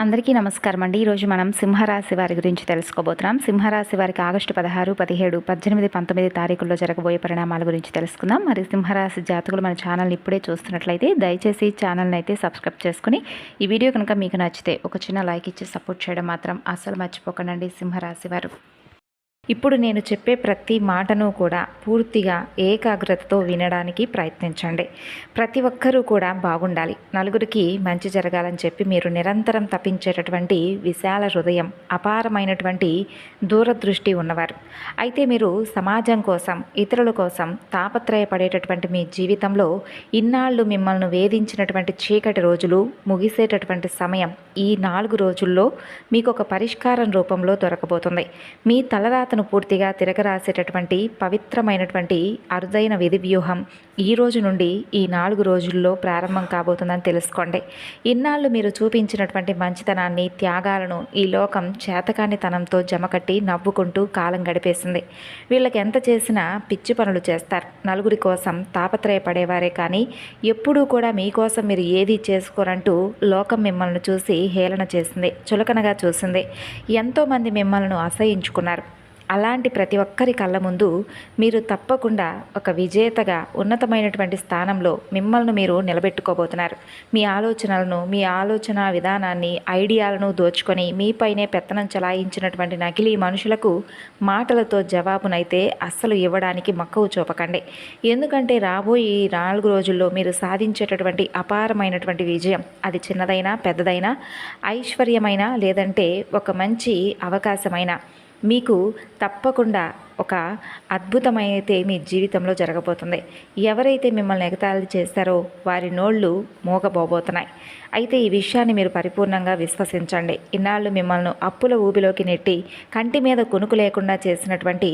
అందరికీ నమస్కారం అండి. ఈరోజు మనం సింహరాశి వారి గురించి తెలుసుకోబోతున్నాం. సింహరాశి వారికి ఆగస్టు 16, 17, 18, 19 తారీఖుల్లో జరగబోయే పరిణామాల గురించి తెలుసుకుందాం. మరి సింహరాశి జాతకులు మన ఛానల్ని ఇప్పుడే చూస్తున్నట్లయితే దయచేసి ఛానల్ని అయితే సబ్స్క్రైబ్ చేసుకుని ఈ వీడియో కనుక మీకు నచ్చితే ఒక చిన్న లైక్ ఇచ్చి సపోర్ట్ చేయడం మాత్రం అస్సలు మర్చిపోకండి సింహరాశి వారు. ఇప్పుడు నేను చెప్పే ప్రతి మాటను కూడా పూర్తిగా ఏకాగ్రతతో వినడానికి ప్రయత్నించండి. ప్రతి ఒక్కరూ కూడా బాగుండాలి, నలుగురికి మంచి జరగాలని చెప్పి మీరు నిరంతరం తపించేటటువంటి విశాల హృదయం, అపారమైనటువంటి దూరదృష్టి ఉన్నవారు. అయితే మీరు సమాజం కోసం, ఇతరుల కోసం తాపత్రయపడేటటువంటి మీ జీవితంలో ఇన్నాళ్ళు మిమ్మల్ని వేధించినటువంటి చీకటి రోజులు ముగిసేటటువంటి సమయం ఈ 4 రోజుల్లో మీకు ఒక పరిష్కారం రూపంలో దొరకబోతుంది. మీ తలరాతను పూర్తిగా తిరగరాసేటటువంటి పవిత్రమైనటువంటి అరుదైన విధి వ్యూహం ఈ రోజు నుండి ఈ 4 రోజుల్లో ప్రారంభం కాబోతుందని తెలుసుకోండి. ఇన్నాళ్ళు మీరు చూపించినటువంటి మంచితనాన్ని, త్యాగాలను ఈ లోకం చేతకానితనంతో జమకట్టి నవ్వుకుంటూ కాలం గడిపేసింది. వీళ్ళకి ఎంత చేసినా పిచ్చి పనులు చేస్తారు. నలుగురి కోసం తాపత్రయపడేవారే కానీ ఎప్పుడూ కూడా మీకోసం మీరు ఏది చేసుకోరంటూ లోకం మిమ్మల్ని చూసి హేళన చేసింది, చులకనగా చూసింది. ఎంతోమంది మిమ్మల్ని అసహించుకున్నారు. అలాంటి ప్రతి ఒక్కరి కళ్ళ ముందు మీరు తప్పకుండా ఒక విజేతగా ఉన్నతమైనటువంటి స్థానంలో మిమ్మల్ని మీరు నిలబెట్టుకోబోతున్నారు. మీ ఆలోచనలను, మీ ఆలోచన విధానాన్ని, ఐడియాలను దోచుకొని మీపైనే పెత్తనం చలాయించినటువంటి నకిలీ మనుషులకు మాటలతో జవాబునైతే అస్సలు ఇవ్వడానికి మక్కువ చూపకండి. ఎందుకంటే రాబోయే ఈ 4 రోజుల్లో మీరు సాధించేటటువంటి అపారమైనటువంటి విజయం, అది చిన్నదైనా పెద్దదైనా, ఐశ్వర్యమైన లేదంటే ఒక మంచి అవకాశమైన మీకు తప్పకుండా ఒక అద్భుతమైతే మీ జీవితంలో జరగబోతుంది. ఎవరైతే మిమ్మల్ని ఎగతాళి చేస్తారో వారి నోళ్ళు మోగబోబోతున్నాయి. అయితే ఈ విషయాన్ని మీరు పరిపూర్ణంగా విశ్వసించండి. ఇన్నాళ్ళు మిమ్మల్ని అప్పుల ఊబిలోకి నెట్టి కంటి మీద కొనుకు లేకుండా చేసినటువంటి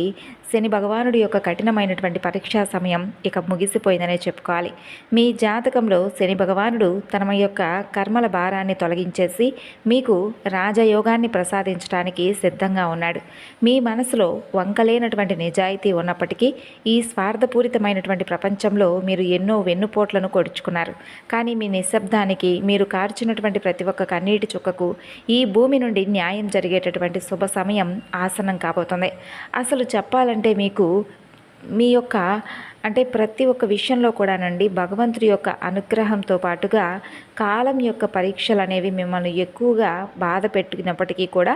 శని భగవానుడి యొక్క కఠినమైనటువంటి పరీక్షా సమయం ఇక ముగిసిపోయిందనే చెప్పుకోవాలి. మీ జాతకంలో శని భగవానుడు తన యొక్క కర్మల భారాన్ని తొలగించేసి మీకు రాజయోగాన్ని ప్రసాదించడానికి సిద్ధంగా ఉన్నాడు. మీ మనసులో వంకలేనటువంటి నిజాయితీ ఉన్నప్పటికీ ఈ స్వార్థపూరితమైనటువంటి ప్రపంచంలో మీరు ఎన్నో వెన్నుపోట్లను కొడుచుకున్నారు. కానీ మీ నిశ్శబ్దానికి, మీరు కార్చినటువంటి ప్రతి ఒక్క కన్నీటి చుక్కకు ఈ భూమి నుండి న్యాయం జరిగేటటువంటి శుభ సమయం ఆసనం కాబోతుంది. అసలు చెప్పాలంటే మీకు మీ యొక్క ప్రతి ఒక్క విషయంలో కూడానండి భగవంతుడి యొక్క అనుగ్రహంతో పాటుగా కాలం యొక్క పరీక్షలు అనేవి మిమ్మల్ని ఎక్కువగా బాధ పెట్టినప్పటికీ కూడా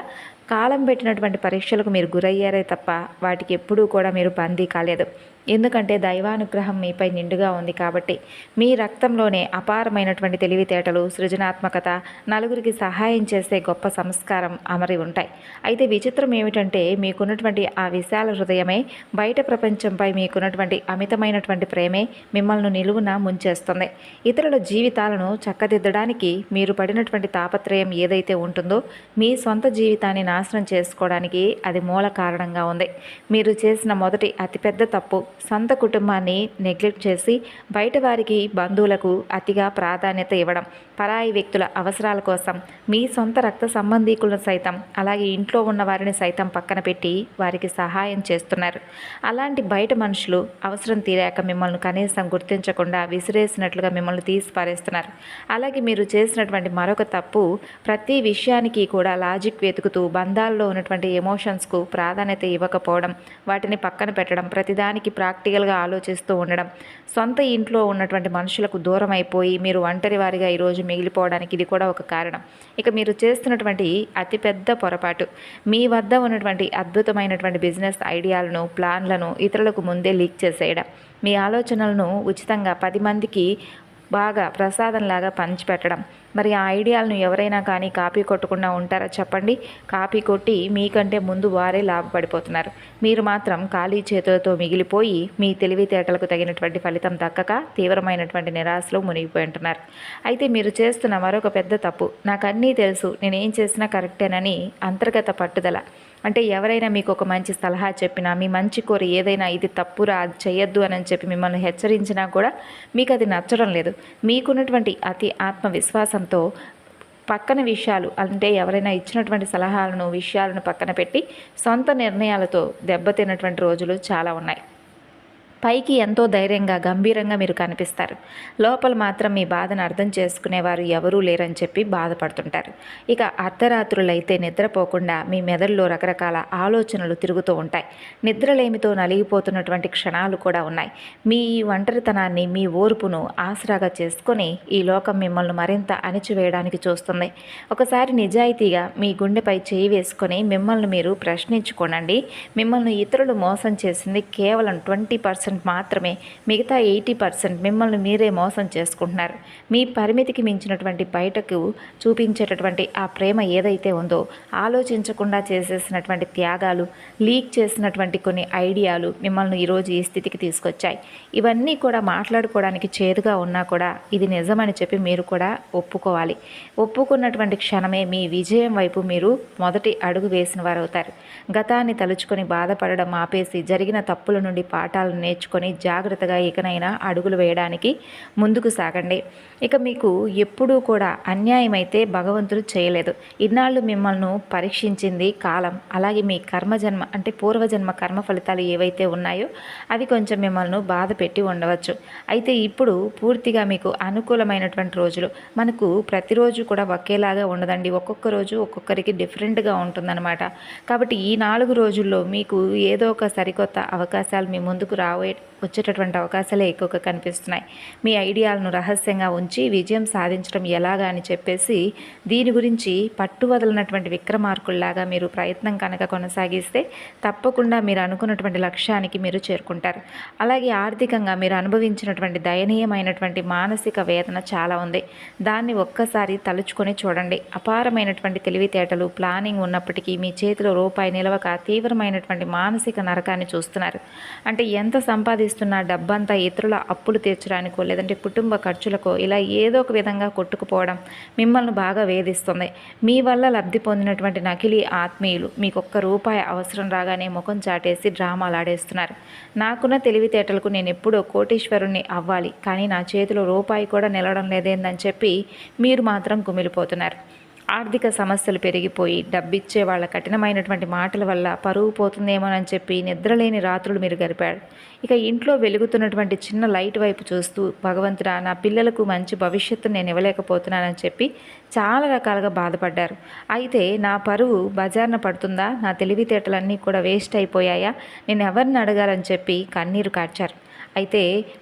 కాలం పెట్టినటువంటి పరీక్షలకు మీరు గురయ్యారే తప్ప వాటికి ఎప్పుడూ కూడా మీరు బందీ కాలేదు. ఎందుకంటే దైవానుగ్రహం మీపై నిండుగా ఉంది కాబట్టి. మీ రక్తంలోనే అపారమైనటువంటి తెలివితేటలు, సృజనాత్మకత, నలుగురికి సహాయం చేసే గొప్ప సంస్కారం అమరి ఉంటాయి. అయితే విచిత్రం ఏమిటంటే మీకున్నటువంటి ఆ విశాల హృదయమే బయట ప్రపంచంపై మీకున్నటువంటి అమితమైనటువంటి ప్రేమే మిమ్మల్ని నిలువున ముంచేస్తుంది. ఇతరుల జీవితాలను చక్కదిద్దడానికి మీరు పడినటువంటి తాపత్రయం ఏదైతే ఉంటుందో మీ సొంత జీవితాన్ని నాశనం చేసుకోవడానికి అది మూల కారణంగా ఉంది. మీరు చేసిన మొదటి అతిపెద్ద తప్పు సొంత కుటుంబాన్ని నెగ్లెక్ట్ చేసి బయట వారికి, బంధువులకు అతిగా ప్రాధాన్యత ఇవ్వడం. పరాయి వ్యక్తుల అవసరాల కోసం మీ సొంత రక్త సంబంధీకులను సైతం, అలాగే ఇంట్లో ఉన్న వారిని సైతం పక్కన పెట్టి వారికి సహాయం చేస్తున్నారు. అలాంటి బయట మనుషులు అవసరం తీరాక మిమ్మల్ని కనీసం గుర్తించకుండా విసిరేసినట్లుగా మిమ్మల్ని తీసి పారేస్తున్నారు. అలాగే మీరు చేసినటువంటి మరొక తప్పు, ప్రతి విషయానికి కూడా లాజిక్ వెతుకుతూ బంధాల్లో ఉన్నటువంటి ఎమోషన్స్కు ప్రాధాన్యత ఇవ్వకపోవడం, వాటిని పక్కన పెట్టడం, ప్రతిదానికి ప్రాక్టికల్గా ఆలోచిస్తూ ఉండడం. సొంత ఇంట్లో ఉన్నటువంటి మనుషులకు దూరం అయిపోయి మీరు ఒంటరి వారిగా ఈరోజు మిగిలిపోవడానికి ఇది కూడా ఒక కారణం. ఇక మీరు చేస్తున్నటువంటి అతిపెద్ద పొరపాటు, మీ వద్ద ఉన్నటువంటి అద్భుతమైనటువంటి బిజినెస్ ఐడియాలను, ప్లాన్లను ఇతరులకు ముందే లీక్ చేసేయడం. మీ ఆలోచనలను ఉచితంగా 10 మందికి బాగా ప్రసాదంలాగా పంచిపెట్టడం. మరి ఆ ఐడియాలను ఎవరైనా కానీ కాపీ కొట్టకుండా ఉంటారా చెప్పండి? కాపీ కొట్టి మీకంటే ముందు వారే లాభపడిపోతున్నారు. మీరు మాత్రం ఖాళీ చేతులతో మిగిలిపోయి మీ తెలివితేటలకు తగినటువంటి ఫలితం దక్కక తీవ్రమైనటువంటి నిరాశలో మునిగిపోయి ఉంటున్నారు. అయితే మీరు చేస్తున్న మరొక పెద్ద తప్పు, నాకు అన్నీ తెలుసు, నేనేం చేసినా కరెక్టేనని అంతర్గత పట్టుదల. ఎవరైనా మీకు ఒక మంచి సలహా చెప్పినా, మీ మంచి కోరి ఏదైనా ఇది తప్పురా, అది చేయొద్దు అని చెప్పి మిమ్మల్ని హెచ్చరించినా కూడా మీకు అది నచ్చడం లేదు. మీకున్నటువంటి అతి ఆత్మవిశ్వాసంతో పక్కన విషయాలు ఎవరైనా ఇచ్చినటువంటి సలహాలను, విషయాలను పక్కన పెట్టి సొంత నిర్ణయాలతో దెబ్బతిన్నటువంటి రోజులు చాలా ఉన్నాయి. పైకి ఎంతో ధైర్యంగా గంభీరంగా మీరు కనిపిస్తారు. లోపల మాత్రం మీ బాధను అర్థం చేసుకునేవారు ఎవరూ లేరని చెప్పి బాధపడుతుంటారు. ఇక అర్ధరాత్రులైతే నిద్రపోకుండా మీ మెదడులో రకరకాల ఆలోచనలు తిరుగుతూ ఉంటాయి. నిద్రలేమితో నలిగిపోతున్నటువంటి క్షణాలు కూడా ఉన్నాయి. మీ ఈ ఒంటరితనాన్ని, మీ ఓర్పును ఆసరాగా చేసుకొని ఈ లోకం మిమ్మల్ని మరింత అణిచివేయడానికి చూస్తుంది. ఒకసారి నిజాయితీగా మీ గుండెపై చేయి వేసుకొని మిమ్మల్ని మీరు ప్రశ్నించుకోనండి. మిమ్మల్ని ఇతరులు మోసం చేసింది కేవలం 20% మాత్రమే. మిగతా 80% మిమ్మల్ని మీరే మోసం చేసుకుంటున్నారు. మీ పరిమితికి మించినటువంటి బయటకు చూపించేటటువంటి ఆ ప్రేమ ఏదైతే ఉందో, ఆలోచించకుండా చేసేసినటువంటి త్యాగాలు, లీక్ చేసినటువంటి కొన్ని ఐడియాలు మిమ్మల్ని ఈరోజు ఈ స్థితికి తీసుకొచ్చాయి. ఇవన్నీ కూడా మాట్లాడుకోవడానికి చేదుగా ఉన్నా కూడా ఇది నిజమని చెప్పి మీరు కూడా ఒప్పుకోవాలి. ఒప్పుకున్నటువంటి క్షణమే మీ విజయం వైపు మీరు మొదటి అడుగు వేసిన వారు అవుతారు. గతాన్ని తలుచుకొని బాధపడడం ఆపేసి జరిగిన తప్పుల నుండి పాఠాలను నేర్చుకొని జాగ్రత్తగా ఇకనైనా అడుగులు వేయడానికి ముందుకు సాగండి. ఇక మీకు ఎప్పుడూ కూడా అన్యాయం అయితే భగవంతుడు చేయలేదు. ఇన్నాళ్ళు మిమ్మల్ని పరీక్షించింది కాలం. అలాగే మీ కర్మజన్మ అంటే పూర్వజన్మ కర్మ ఫలితాలు ఏవైతే ఉన్నాయో అవి కొంచెం మిమ్మల్ని బాధ పెట్టి ఉండవచ్చు. అయితే ఇప్పుడు పూర్తిగా మీకు అనుకూలమైనటువంటి రోజులు. మనకు ప్రతిరోజు కూడా ఒకేలాగా ఉండదండి. ఒక్కొక్క రోజు ఒక్కొక్కరికి డిఫరెంట్గా ఉంటుందన్నమాట. కాబట్టి ఈ 4 రోజుల్లో మీకు ఏదో ఒక సరికొత్త అవకాశాలు మీ ముందుకు వచ్చేటటువంటి అవకాశాలే ఎక్కువగా కనిపిస్తున్నాయి. మీ ఐడియాలను రహస్యంగా ఉంచి విజయం సాధించడం ఎలాగా అని చెప్పేసి దీని గురించి పట్టు వదలనటువంటి విక్రమార్కుల్లాగా మీరు ప్రయత్నం కనుక కొనసాగిస్తే తప్పకుండా మీరు అనుకున్నటువంటి లక్ష్యానికి మీరు చేరుకుంటారు. అలాగే ఆర్థికంగా మీరు అనుభవించినటువంటి దయనీయమైనటువంటి మానసిక వేదన చాలా ఉంది. దాన్ని ఒక్కసారి తలుచుకొని చూడండి. అపారమైనటువంటి తెలివితేటలు, ప్లానింగ్ ఉన్నప్పటికీ మీ చేతిలో రూపాయి నిలవక తీవ్రమైనటువంటి మానసిక నరకాన్ని చూస్తున్నారు. అంటే ఎంత సంపాదిస్తున్నా డబ్బంతా ఇతరుల అప్పులు తీర్చడానికో లేదంటే కుటుంబ ఖర్చులకో ఇలా ఏదో ఒక విధంగా కొట్టుకుపోవడం మిమ్మల్ని బాగా వేధిస్తుంది. మీ వల్ల లబ్ధి పొందినటువంటి నకిలీ ఆత్మీయులు మీకు ₹1 అవసరం రాగానే ముఖం చాటేసి డ్రామాలు ఆడేస్తున్నారు. నాకున్న తెలివితేటలకు నేను ఎప్పుడో కోటీశ్వరుణ్ణి అవ్వాలి, కానీ నా చేతిలో రూపాయి కూడా నిలవడం లేదేందని చెప్పి మీరు మాత్రం కుమిలిపోతున్నారు. ఆర్థిక సమస్యలు పెరిగిపోయి డబ్బిచ్చే వాళ్ళ కఠినమైనటువంటి మాటల వల్ల పరువు పోతుందేమోనని చెప్పి నిద్రలేని రాత్రులు మీరు గడిపారు. ఇక ఇంట్లో వెలుగుతున్నటువంటి చిన్న లైట్ వైపు చూస్తూ భగవంతుడా, నా పిల్లలకు మంచి భవిష్యత్తు నేను ఇవ్వలేకపోతున్నానని చెప్పి చాలా రకాలుగా బాధపడ్డారు. అయితే నా పరువు బజార్న పడుతుందా, నా తెలివితేటలన్నీ కూడా వేస్ట్ అయిపోయాయా, నేను ఎవరిని అడగాలని చెప్పి కన్నీరు కార్చారు. అయితే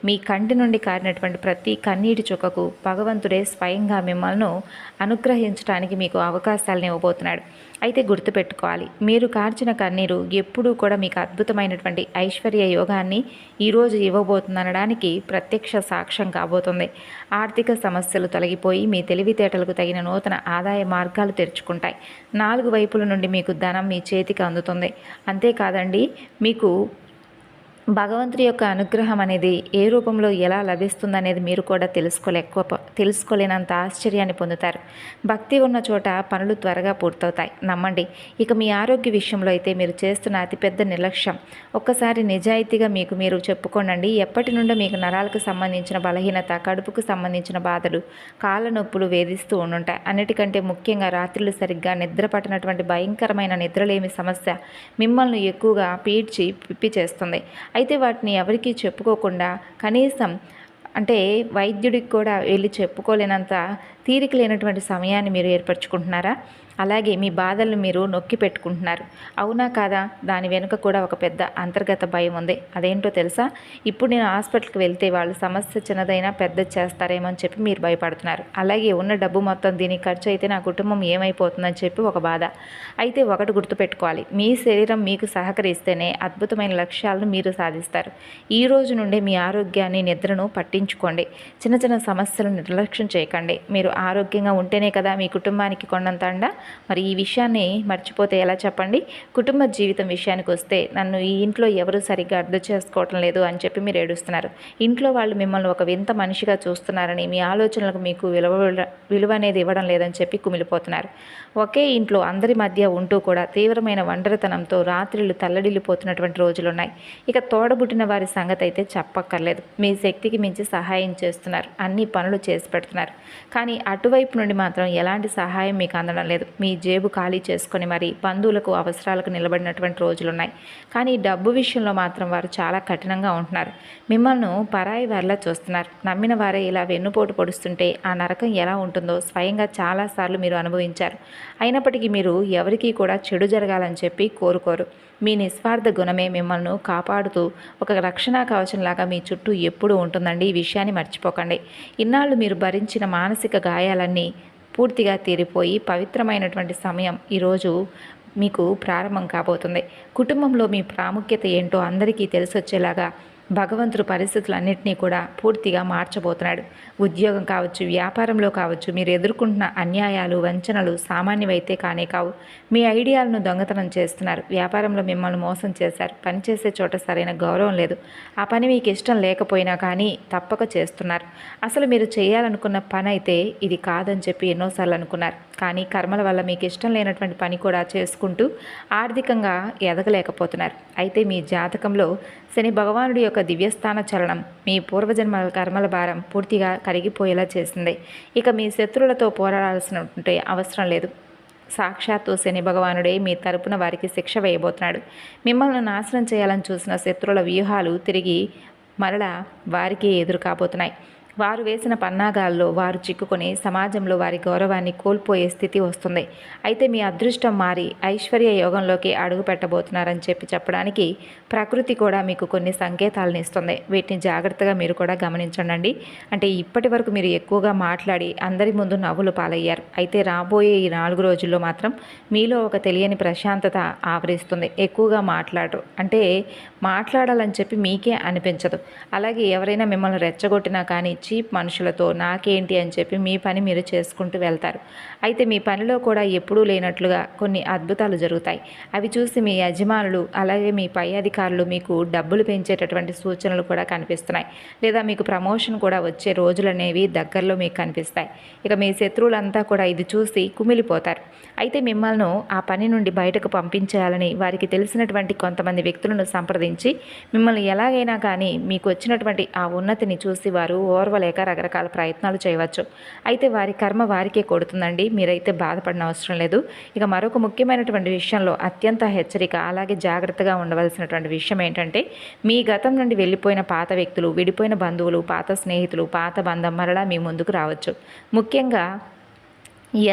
మీ కంటి నుండి కారినటువంటి ప్రతి కన్నీటి చుక్కకు భగవంతుడే స్వయంగా మిమ్మల్ని అనుగ్రహించడానికి మీకు అవకాశాలను ఇవ్వబోతున్నాడు. అయితే గుర్తుపెట్టుకోవాలి, మీరు కార్చిన కన్నీరు ఎప్పుడూ కూడా మీకు అద్భుతమైనటువంటి ఐశ్వర్య యోగాన్ని ఈరోజు ఇవ్వబోతుందనడానికి ప్రత్యక్ష సాక్ష్యం కాబోతుంది. ఆర్థిక సమస్యలు తొలగిపోయి మీ తెలివితేటలకు తగిన నూతన ఆదాయ మార్గాలు తెరుచుకుంటాయి. 4 వైపుల నుండి మీకు ధనం మీ చేతికి అందుతుంది. అంతేకాదండి, మీకు భగవంతుడి యొక్క అనుగ్రహం అనేది ఏ రూపంలో ఎలా లభిస్తుందనేది మీరు కూడా తెలుసుకోలేనంత ఆశ్చర్యాన్ని పొందుతారు. భక్తి ఉన్న చోట పనులు త్వరగా పూర్తవుతాయి, నమ్మండి. ఇక మీ ఆరోగ్య విషయంలో అయితే మీరు చేస్తున్న అతిపెద్ద నిర్లక్ష్యం. ఒక్కసారి నిజాయితీగా మీరు చెప్పుకోనండి. ఎప్పటి నుండో మీకు నరాలకు సంబంధించిన బలహీనత, కడుపుకు సంబంధించిన బాధలు, కాళ్ళ నొప్పులు వేధిస్తూ ఉండుంటాయి. అన్నిటికంటే ముఖ్యంగా రాత్రులు సరిగ్గా నిద్ర పట్టనటువంటి భయంకరమైన నిద్రలేమి సమస్య మిమ్మల్ని ఎక్కువగా పిప్పి చేస్తుంది. అయితే వాటిని ఎవరికీ చెప్పుకోకుండా కనీసం అంటే వైద్యుడికి కూడా వెళ్ళి చెప్పుకోలేనంత తీరిక లేనటువంటి సమయాన్ని మీరు ఏర్పరచుకుంటున్నారా? అలాగే మీ బాధలను మీరు నొక్కి పెట్టుకుంటున్నారు. అవునా కాదా? దాని వెనుక కూడా ఒక పెద్ద అంతర్గత భయం ఉంది. అదేంటో తెలుసా? ఇప్పుడు నేను హాస్పిటల్కి వెళ్తే వాళ్ళు సమస్య చిన్నదైనా పెద్దది చేస్తారేమో అని చెప్పి మీరు భయపడుతున్నారు. అలాగే ఉన్న డబ్బు మొత్తం దీనికి ఖర్చు అయితే నా కుటుంబం ఏమైపోతుందని చెప్పి ఒక బాధ. అయితే ఒకటి గుర్తుపెట్టుకోవాలి, మీ శరీరం మీకు సహకరిస్తేనే అద్భుతమైన లక్ష్యాలను మీరు సాధిస్తారు. ఈ రోజు నుండే మీ ఆరోగ్యాన్ని, నిద్రను పట్టించుకోండి. చిన్న చిన్న సమస్యలను నిర్లక్ష్యం చేయకండి. మీరు ఆరోగ్యంగా ఉంటేనే కదా మీ కుటుంబానికి కొండంత అండ. మరి ఈ విషయాన్ని మర్చిపోతే ఎలా చెప్పండి? కుటుంబ జీవితం విషయానికి వస్తే నన్ను ఈ ఇంట్లో ఎవరు సరిగ్గా అర్థం చేసుకోవటం లేదు అని చెప్పి మీరు ఏడుస్తున్నారు. ఇంట్లో వాళ్ళు మిమ్మల్ని ఒక వింత మనిషిగా చూస్తున్నారని, మీ ఆలోచనలకు మీకు విలువ అనేది ఇవ్వడం లేదని చెప్పి కుమిలిపోతున్నారు. ఒకే ఇంట్లో అందరి మధ్య ఉంటూ కూడా తీవ్రమైన ఒంటరితనంతో రాత్రిళ్ళు తల్లడిల్లిపోతున్నటువంటి రోజులున్నాయి. ఇక తోడబుట్టిన వారి సంగతి అయితే చెప్పక్కర్లేదు. మీ శక్తికి మించి సహాయం చేస్తున్నారు, అన్ని పనులు చేసి పెడుతున్నారు. కానీ అటువైపు నుండి మాత్రం ఎలాంటి సహాయం మీకు అందడం లేదు. మీ జేబు ఖాళీ చేసుకొని మరి బంధువులకు అవసరాలకు నిలబడినటువంటి రోజులున్నాయి. కానీ డబ్బు విషయంలో మాత్రం వారు చాలా కఠినంగా ఉంటున్నారు. మిమ్మల్ని పరాయి వారిలా చూస్తున్నారు. నమ్మిన వారే ఇలా వెన్నుపోటు పొడుస్తుంటే ఆ నరకం ఎలా ఉంటుందో స్వయంగా చాలాసార్లు మీరు అనుభవించారు. అయినప్పటికీ మీరు ఎవరికీ కూడా చెడు జరగాలని చెప్పి కోరుకోరు. మీ నిస్వార్థ గుణమే మిమ్మల్ని కాపాడుతూ ఒక రక్షణా కవచంలాగా మీ చుట్టూ ఎప్పుడూ ఉంటుందండి. ఈ విషయాన్ని మర్చిపోకండి. ఇన్నాళ్ళు మీరు భరించిన మానసిక గాయాలన్నీ పూర్తిగా తీరిపోయి పవిత్రమైనటువంటి సమయం ఈరోజు మీకు ప్రారంభం కాబోతుంది. కుటుంబంలో మీ ప్రాముఖ్యత ఏంటో అందరికీ తెలిసొచ్చేలాగా భగవంతుడు పరిస్థితులన్నింటినీ కూడా పూర్తిగా మార్చబోతున్నాడు. ఉద్యోగం కావచ్చు, వ్యాపారంలో కావచ్చు, మీరు ఎదుర్కొంటున్న అన్యాయాలు, వంచనలు సామాన్యమైతే కానే కావు. మీ ఐడియాలను దొంగతనం చేస్తున్నారు. వ్యాపారంలో మిమ్మల్ని మోసం చేశారు. పనిచేసే చోట సరైన గౌరవం లేదు. ఆ పని మీకు ఇష్టం లేకపోయినా కానీ తప్పక చేస్తున్నారు. అసలు మీరు చేయాలనుకున్న పని అయితే ఇది కాదని చెప్పి ఎన్నోసార్లు అనుకున్నారు. కానీ కర్మల వల్ల మీకు ఇష్టం లేనటువంటి పని కూడా చేసుకుంటూ ఆర్థికంగా ఎదగలేకపోతున్నారు. అయితే మీ జాతకంలో శని భగవానుడి యొక్క దివ్యస్థాన చలనం మీ పూర్వజన్మ కర్మల భారం పూర్తిగా కరిగిపోయేలా చేసింది. ఇక మీ శత్రువులతో పోరాడాల్సిన అవసరం లేదు. సాక్షాత్తు శని భగవానుడే మీ తరపున వారికి శిక్ష వేయబోతున్నాడు. మిమ్మల్ని నాశనం చేయాలని చూసిన శత్రువుల వ్యూహాలు తిరిగి మరలా వారికి ఎదురు కాబోతున్నాయి. వారు వేసిన పన్నాగాల్లో వారు చిక్కుకొని సమాజంలో వారి గౌరవాన్ని కోల్పోయే స్థితి వస్తుంది. అయితే మీ అదృష్టం మారి ఐశ్వర్య యోగంలోకి అడుగు పెట్టబోతున్నారని చెప్పడానికి ప్రకృతి కూడా మీకు కొన్ని సంకేతాలను ఇస్తుంది. వీటిని జాగ్రత్తగా మీరు కూడా గమనించండి. అంటే ఇప్పటి వరకు మీరు ఎక్కువగా మాట్లాడి అందరి ముందు నవ్వులు పాలయ్యారు. అయితే రాబోయే ఈ 4 రోజుల్లో మాత్రం మీలో ఒక తెలియని ప్రశాంతత ఆవరిస్తుంది. ఎక్కువగా మాట్లాడరు. అంటే మాట్లాడాలని చెప్పి మీకే అనిపించదు. అలాగే ఎవరైనా మిమ్మల్ని రెచ్చగొట్టినా కానీ చీప్ మనుషులతో నాకేంటి అని చెప్పి మీ పని మీరు చేసుకుంటూ వెళ్తారు. అయితే మీ పనిలో కూడా ఎప్పుడూ లేనట్లుగా కొన్ని అద్భుతాలు జరుగుతాయి. అవి చూసి మీ యజమానులు అలాగే మీ పై అధికారులు మీకు డబ్బులు పెంచేటటువంటి సూచనలు కూడా కనిపిస్తున్నాయి. లేదా మీకు ప్రమోషన్ కూడా వచ్చే రోజులు అనేవి దగ్గరలో మీకు కనిపిస్తాయి. ఇక మీ శత్రువులంతా కూడా ఇది చూసి కుమిలిపోతారు. అయితే మిమ్మల్ని ఆ పని నుండి బయటకు పంపించేయాలని వారికి తెలిసినటువంటి కొంతమంది వ్యక్తులను సంప్రదించి మిమ్మల్ని ఎలాగైనా కానీ మీకు వచ్చినటువంటి ఆ ఉన్నతిని చూసి వారు ఓర్వలేక రకరకాల ప్రయత్నాలు చేయవచ్చు. అయితే వారి కర్మ వారికే కొడుతుందండి. మీరైతే బాధపడిన అవసరం లేదు. ఇక మరొక ముఖ్యమైనటువంటి విషయంలో అత్యంత హెచ్చరిక అలాగే జాగ్రత్తగా ఉండవలసినటువంటి విషయం ఏంటంటే మీ గతం నుండి వెళ్ళిపోయిన పాత వ్యక్తులు, విడిపోయిన బంధువులు, పాత స్నేహితులు, పాత బంధం మరలా మీ ముందుకు రావచ్చు. ముఖ్యంగా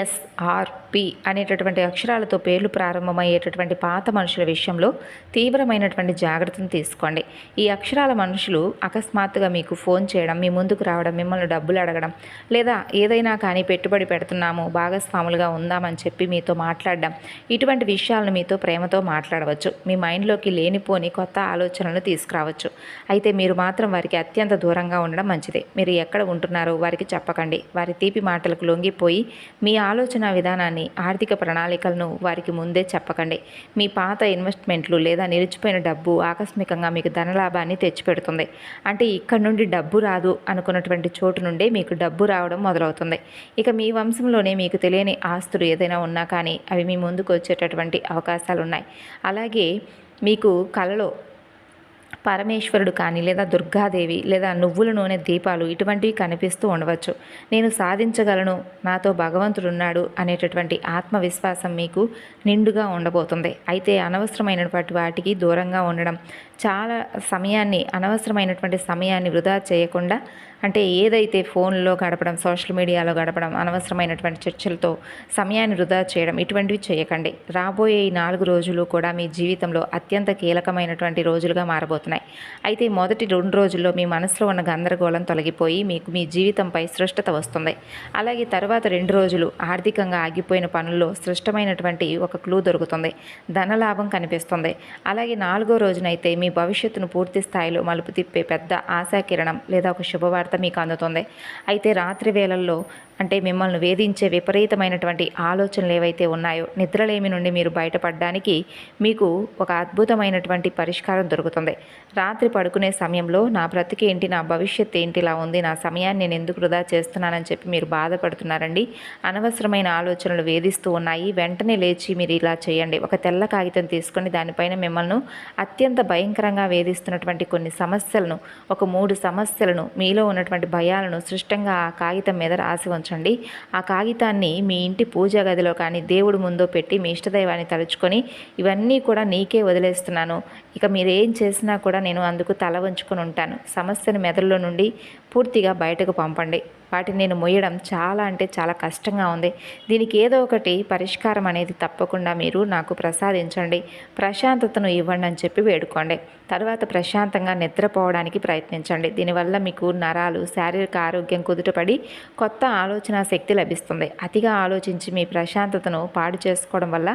SRP అనేటటువంటి అక్షరాలతో పేర్లు ప్రారంభమయ్యేటటువంటి పాత మనుషుల విషయంలో తీవ్రమైనటువంటి జాగ్రత్తను తీసుకోండి. ఈ అక్షరాల మనుషులు అకస్మాత్తుగా మీకు ఫోన్ చేయడం, మీ ముందుకు రావడం, మిమ్మల్ని డబ్బులు అడగడం, లేదా ఏదైనా కానీ పెట్టుబడి పెడుతున్నాము, భాగస్వాములుగా ఉందామని చెప్పి మీతో మాట్లాడడం, ఇటువంటి విషయాలను మీతో ప్రేమతో మాట్లాడవచ్చు. మీ మైండ్లోకి లేనిపోని కొత్త ఆలోచనలు తీసుకురావచ్చు. అయితే మీరు మాత్రం వారికి అత్యంత దూరంగా ఉండడం మంచిదే. మీరు ఎక్కడ ఉంటున్నారో వారికి చెప్పకండి. వారి తీపి మాటలకు లొంగిపోయి మీ ఆలోచన విధానాన్ని, ఆర్థిక ప్రణాళికలను వారికి ముందే చెప్పకండి. మీ పాత ఇన్వెస్ట్మెంట్లు లేదా నిలిచిపోయిన డబ్బు ఆకస్మికంగా మీకు ధనలాభాన్ని తెచ్చిపెడుతుంది. అంటే ఇక్కడ నుండి డబ్బు రాదు అనుకున్నటువంటి చోటు నుండే మీకు డబ్బు రావడం మొదలవుతుంది. ఇక మీ వంశంలోనే మీకు తెలియని ఆస్తులు ఏదైనా ఉన్నా కానీ అవి మీ ముందుకు వచ్చేటటువంటి అవకాశాలు ఉన్నాయి. అలాగే మీకు కలలో పరమేశ్వరుడు కానీ లేదా దుర్గాదేవి లేదా నువ్వుల నూనె దీపాలు ఇటువంటివి కనిపిస్తూ ఉండవచ్చు. నేను సాధించగలను, నాతో భగవంతుడు ఉన్నాడు అనేటటువంటి ఆత్మవిశ్వాసం మీకు నిండుగా ఉండబోతుంది. అయితే అనవసరమైనటువంటి వాటికి దూరంగా ఉండడం, చాలా సమయాన్ని అనవసరమైనటువంటి సమయాన్ని వృధా చేయకుండా, అంటే ఏదైతే ఫోన్లో గడపడం, సోషల్ మీడియాలో గడపడం, అనవసరమైనటువంటి చర్చలతో సమయాన్ని వృధా చేయడం ఇటువంటివి చేయకండి. రాబోయే ఈ 4 రోజులు కూడా మీ జీవితంలో అత్యంత కీలకమైనటువంటి రోజులుగా మారబోతున్నాయి. అయితే మొదటి 2 రోజుల్లో మీ మనసులో ఉన్న గందరగోళం తొలగిపోయి మీకు మీ జీవితంపై స్పష్టత వస్తుంది. అలాగే తర్వాత 2 రోజులు ఆర్థికంగా ఆగిపోయిన పనుల్లో స్పష్టమైనటువంటి ఒక క్లూ దొరుకుతుంది. ధనలాభం కనిపిస్తుంది. అలాగే 4వ రోజునైతే మీ భవిష్యత్తును పూర్తి స్థాయిలో మలుపు తిప్పే పెద్ద ఆశాకిరణం లేదా ఒక శుభవార్త మీకు అందుతుంది. అయితే రాత్రి వేళల్లో అంటే మిమ్మల్ని వేధించే విపరీతమైనటువంటి ఆలోచనలు ఏవైతే ఉన్నాయో, నిద్రలేమి నుండి మీరు బయటపడడానికి మీకు ఒక అద్భుతమైనటువంటి పరిష్కారం దొరుకుతుంది. రాత్రి పడుకునే సమయంలో నా బ్రతికేంటి, నా భవిష్యత్ ఏంటి ఇలా ఉంది, నా సమయాన్ని నేను ఎందుకు వృధా చేస్తున్నానని చెప్పి మీరు బాధపడుతున్నారండి. అనవసరమైన ఆలోచనలు వేధిస్తూ ఉన్నాయి. వెంటనే లేచి మీరు ఇలా చేయండి. ఒక తెల్ల కాగితం తీసుకొని దానిపైన మిమ్మల్ని అత్యంత భయంకరంగా వేధిస్తున్నటువంటి కొన్ని సమస్యలను, ఒక 3 సమస్యలను, మీలో ఉన్నటువంటి భయాలను స్పష్టంగా ఆ కాగితం మీద రాసి ఉంచండి. ఉంచండి. ఆ కాగితాన్ని మీ ఇంటి పూజా గదిలో కానీ దేవుడి ముందో పెట్టి మీ ఇష్టదైవాన్ని తలుచుకొని ఇవన్నీ కూడా నీకే వదిలేస్తున్నాను, ఇక మీరేం చేసినా కూడా నేను అందుకు తల వంచుకొని ఉంటాను, సమస్యను మెదడులో నుండి పూర్తిగా బయటకు పంపండి, వాటిని నేను మొయ్యడం చాలా అంటే చాలా కష్టంగా ఉంది, దీనికి ఏదో ఒకటి పరిష్కారం అనేది తప్పకుండా మీరు నాకు ప్రసాదించండి, ప్రశాంతతను ఇవ్వండి అని చెప్పి వేడుకోండి. తర్వాత ప్రశాంతంగా నిద్రపోవడానికి ప్రయత్నించండి. దీనివల్ల మీకు నరాలు శారీరక ఆరోగ్యం కుదుటపడి కొత్త ఆలోచన శక్తి లభిస్తుంది. అతిగా ఆలోచించి మీ ప్రశాంతతను పాడు చేసుకోవడం వల్ల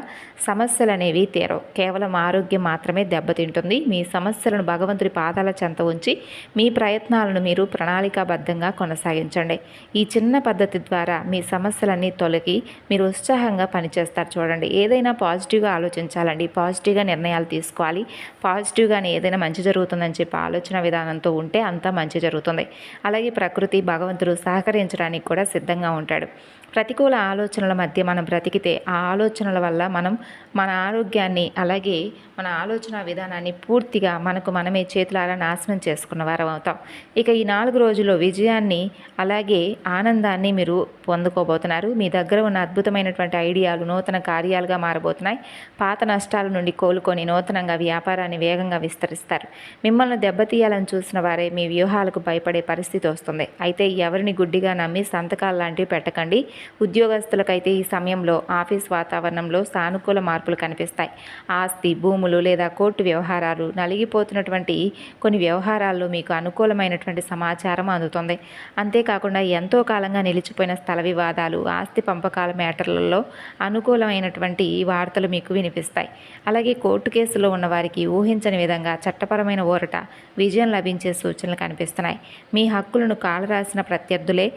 సమస్యలు అనేవి తీరవు, కేవలం ఆరోగ్యం మాత్రమే దెబ్బతింటుంది. మీ సమస్యలను భగవంతుడి పాదాల చెంత ఉంచి మీ ప్రయత్నాలను మీరు ప్రణాళికాబద్ధంగా కొనసాగించండి. ఈ చిన్న పద్ధతి ద్వారా మీ సమస్యలన్నీ తొలగి మీరు ఉత్సాహంగా పనిచేస్తారు. చూడండి, ఏదైనా పాజిటివ్గా ఆలోచించాలండి, పాజిటివ్గా నిర్ణయాలు తీసుకోవాలి, పాజిటివ్గానే ఏదైనా మంచి జరుగుతుందని చెప్పి ఆలోచన విధానంతో ఉంటే అంతా మంచి జరుగుతుంది. అలాగే ప్రకృతి భగవంతుడు సహకరించడానికి కూడా సిద్ధంగా ఉంటాడు. ప్రతికూల ఆలోచనల మధ్య మనం బ్రతికితే ఆ ఆలోచనల వల్ల మనం మన ఆరోగ్యాన్ని అలాగే మన ఆలోచన విధానాన్ని పూర్తిగా మనకు మనమే చేతులారా నాశనం చేసుకున్న వారం అవుతాం. ఇక ఈ 4 రోజుల్లో విజయాన్ని అలాగే ఆనందాన్ని మీరు పొందుకోబోతున్నారు. మీ దగ్గర ఉన్న అద్భుతమైనటువంటి ఐడియాలు నూతన కార్యాలుగా మారబోతున్నాయి. పాత నష్టాల నుండి కోలుకొని నూతనంగా వ్యాపారాన్ని వేగంగా విస్తరిస్తారు. మిమ్మల్ని దెబ్బతీయాలని చూసిన వారే మీ వ్యూహాలకు భయపడే పరిస్థితి వస్తుంది. అయితే ఎవరిని గుడ్డిగా నమ్మి సంతకాలు లాంటివి పెట్టకండి. ఉద్యోగస్తులకైతే ఈ సమయంలో ఆఫీస్ వాతావరణంలో సానుకూల మార్పులు కనిపిస్తాయి. ఆస్తి, భూములు లేదా కోర్టు వ్యవహారాలు, నలిగిపోతున్నటువంటి కొన్ని వ్యవహారాల్లో మీకు అనుకూలమైనటువంటి సమాచారం అందుతుంది. అంతేకాకుండా ఎంతో కాలంగా నిలిచిపోయిన స్థల వివాదాలు, ఆస్తి పంపకాల మ్యాటర్లలో అనుకూలమైనటువంటి వార్తలు మీకు వినిపిస్తాయి. అలాగే కోర్టు కేసులో ఉన్న వారికి ఊహించని విధంగా చట్టపరమైన ఊరట, విజయం లభించే సూచనలు కనిపిస్తున్నాయి. మీ హక్కులను కాలరాసిన ప్రత్యర్థులే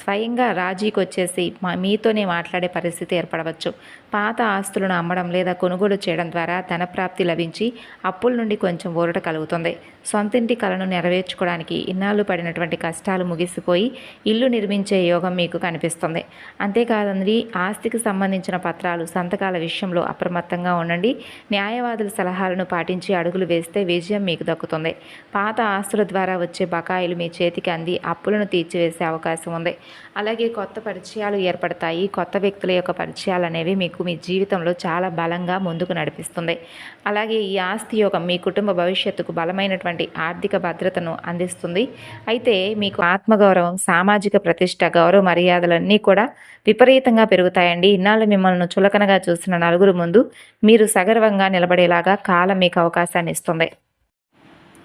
స్వయంగా రాజీకి వచ్చేసి మీతోనే మాట్లాడే పరిస్థితి ఏర్పడవచ్చు. పాత ఆస్తులను అమ్మడం లేదా కొనుగోలు చేయడం ద్వారా ధనప్రాప్తి లభించి అప్పుల నుండి కొంచెం ఊరట కలుగుతుంది. సొంతింటి కలను నెరవేర్చుకోవడానికి ఇన్నాళ్ళు పడినటువంటి కష్టాలు ముగిసిపోయి ఇల్లు నిర్మించే యోగం మీకు కనిపిస్తుంది. అంతేకాదండి, ఆస్తికి సంబంధించిన పత్రాలు, సంతకాల విషయంలో అప్రమత్తంగా ఉండండి. న్యాయవాదుల సలహాలను పాటించి అడుగులు వేస్తే విజయం మీకు దక్కుతుంది. పాత ఆస్తుల ద్వారా వచ్చే బకాయిలు మీ చేతికి అంది అప్పులను తీర్చివేసే అవకాశం ఉంది. అలాగే కొత్త పరిచయాలు ఏర్పడతాయి. కొత్త వ్యక్తుల యొక్క పరిచయాలు అనేవి మీకు మీ జీవితంలో చాలా బలంగా ముందుకు నడిపిస్తుంది. అలాగే ఈ ఆస్తి యోగం మీ కుటుంబ భవిష్యత్తుకు బలమైనటువంటి ఆర్థిక భద్రతను అందిస్తుంది. అయితే మీకు ఆత్మగౌరవం, సామాజిక ప్రతిష్ట, గౌరవ మర్యాదలన్నీ కూడా విపరీతంగా పెరుగుతాయండి. ఇన్నాళ్ళు మిమ్మల్ని చులకనగా చూసిన నలుగురు ముందు మీరు సగర్వంగా నిలబడేలాగా కాలం మీకు అవకాశాన్ని ఇస్తుంది.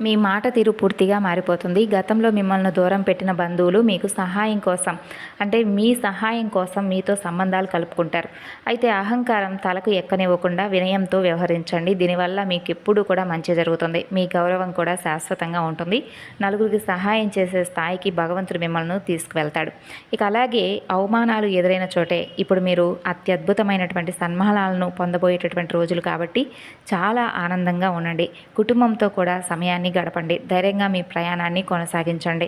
మీ మాట తీరు పూర్తిగా మారిపోతుంది. గతంలో మిమ్మల్ని దూరం పెట్టిన బంధువులు మీకు సహాయం కోసం, అంటే మీ సహాయం కోసం మీతో సంబంధాలు కలుపుకుంటారు. అయితే అహంకారం తలకు ఎక్కనివ్వకుండా వినయంతో వ్యవహరించండి. దీనివల్ల మీకు ఎప్పుడూ కూడా మంచి జరుగుతుంది. మీ గౌరవం కూడా శాశ్వతంగా ఉంటుంది. నలుగురికి సహాయం చేసే స్థాయికి భగవంతుడు మిమ్మల్ని తీసుకువెళ్తాడు. ఇక అలాగే అవమానాలు ఎదురైన చోటే ఇప్పుడు మీరు అత్యద్భుతమైనటువంటి సన్మానాలను పొందబోయేటటువంటి రోజులు కాబట్టి చాలా ఆనందంగా ఉండండి. కుటుంబంతో కూడా సమయాన్ని గడపండి. ధైర్యంగా మీ ప్రయాణాన్ని కొనసాగించండి.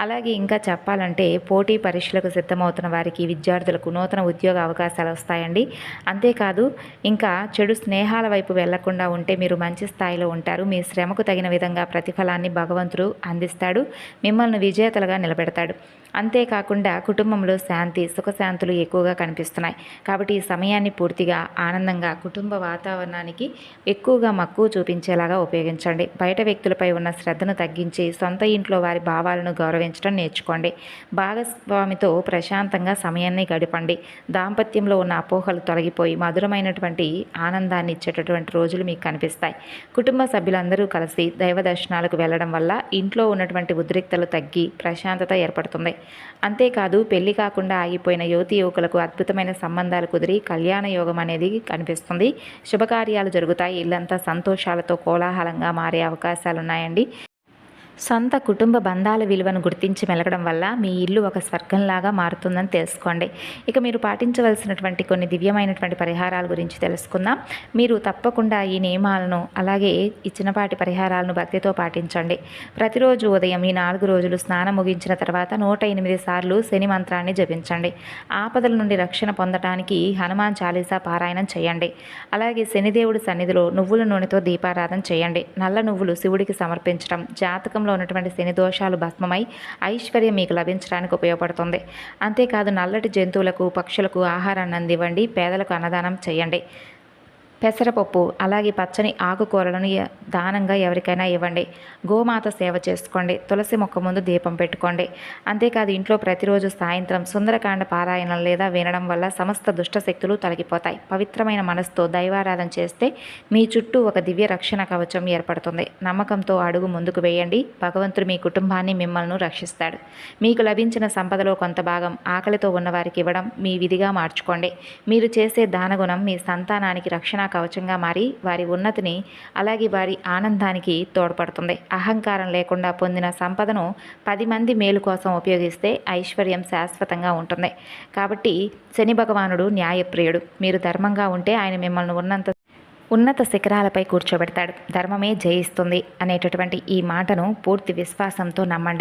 అలాగే ఇంకా చెప్పాలంటే పోటీ పరీక్షలకు సిద్ధమవుతున్న వారికి, విద్యార్థులకు నూతన ఉద్యోగ అవకాశాలు వస్తాయండి. అంతేకాదు ఇంకా చెడు స్నేహాల వైపు వెళ్లకుండా ఉంటే మీరు మంచి స్థాయిలో ఉంటారు. మీ శ్రమకు తగిన విధంగా ప్రతిఫలాన్ని భగవంతుడు అందిస్తాడు. మిమ్మల్ని విజేతలుగా నిలబెడతాడు. అంతేకాకుండా కుటుంబంలో శాంతి, సుఖశాంతులు ఎక్కువగా కనిపిస్తున్నాయి. కాబట్టి ఈ సమయాన్ని పూర్తిగా ఆనందంగా కుటుంబ వాతావరణానికి ఎక్కువగా మక్కువ చూపించేలాగా ఉపయోగించండి. బయట వ్యక్తులపై ఉన్న శ్రద్ధను తగ్గించి సొంత ఇంట్లో వారి భావాలను గౌరవించడం నేర్చుకోండి. భాగస్వామితో ప్రశాంతంగా సమయాన్ని గడపండి. దాంపత్యంలో ఉన్న అపోహలు తొలగిపోయి మధురమైనటువంటి ఆనందాన్ని ఇచ్చేటటువంటి రోజులు మీకు కనిపిస్తాయి. కుటుంబ సభ్యులందరూ కలిసి దైవ దర్శనాలకు వెళ్ళడం వల్ల ఇంట్లో ఉన్నటువంటి ఉద్రిక్తలు తగ్గి ప్రశాంతత ఏర్పడుతుంది. అంతేకాదు, పెళ్లి కాకుండా ఆగిపోయిన యువతీ యువకులకు అద్భుతమైన సంబంధాలు కుదిరి కళ్యాణ యోగం అనేది కనిపిస్తుంది. శుభకార్యాలు జరుగుతాయి. ఇల్లంతా సంతోషాలతో కోలాహలంగా మారే అవకాశాలున్నాయండి. సొంత కుటుంబ బంధాల విలువను గుర్తించి మెలగడం వల్ల మీ ఇల్లు ఒక స్వర్గంలాగా మారుతుందని తెలుసుకోండి. ఇక మీరు పాటించవలసినటువంటి కొన్ని దివ్యమైనటువంటి పరిహారాల గురించి తెలుసుకుందాం. మీరు తప్పకుండా ఈ నియమాలను అలాగే ఈ చిన్నపాటి పరిహారాలను భక్తితో పాటించండి. ప్రతిరోజు ఉదయం ఈ 4 రోజులు స్నానం ముగించిన తర్వాత 108 సార్లు శని మంత్రాన్ని జపించండి. ఆపదల నుండి రక్షణ పొందడానికి హనుమాన్ చాలీసా పారాయణం చేయండి. అలాగే శనిదేవుడి సన్నిధిలో నువ్వుల నూనెతో దీపారాధన చేయండి. నల్ల నువ్వులు శివుడికి సమర్పించడం, జాతకంలో జాతకంలో ఉన్నటువంటి శని దోషాలు భస్మమై ఐశ్వర్యం మీకు లభించడానికి ఉపయోగపడుతుంది. అంతేకాదు నల్లటి జంతువులకు, పక్షులకు ఆహారాన్ని అందివ్వండి. పేదలకు అన్నదానం చేయండి. పెసరపప్పు అలాగే పచ్చని ఆకుకూరలను దానంగా ఎవరికైనా ఇవ్వండి. గోమాత సేవ చేసుకోండి. తులసి మొక్క ముందు దీపం పెట్టుకోండి. అంతేకాదు ఇంట్లో ప్రతిరోజు సాయంత్రం సుందరకాండ పారాయణం లేదా వినడం వల్ల సమస్త దుష్టశక్తులు తొలగిపోతాయి. పవిత్రమైన మనసుతో దైవారాధన చేస్తే మీ చుట్టూ ఒక దివ్య రక్షణ కవచం ఏర్పడుతుంది. నమ్మకంతో అడుగు ముందుకు వేయండి. భగవంతుడు మీ కుటుంబాన్ని, మిమ్మల్ని రక్షిస్తాడు. మీకు లభించిన సంపదలో కొంత భాగం ఆకలితో ఉన్నవారికి ఇవ్వడం మీ విధిగా మార్చుకోండి. మీరు చేసే దానగుణం మీ సంతానానికి రక్షణ కవచంగా మారి వారి ఉన్నతిని అలాగే వారి ఆనందానికి తోడ్పడుతుంది. అహంకారం లేకుండా పొందిన సంపదను 10 మంది మేలు కోసం ఉపయోగిస్తే ఐశ్వర్యం శాశ్వతంగా ఉంటుంది. కాబట్టి శని భగవానుడు న్యాయప్రియుడు. మీరు ధర్మంగా ఉంటే ఆయన మిమ్మల్ని ఉన్నత శిఖరాలపై కూర్చోబెడతాడు. ధర్మమే జయిస్తుంది అనేటటువంటి ఈ మాటను పూర్తి విశ్వాసంతో నమ్మండి.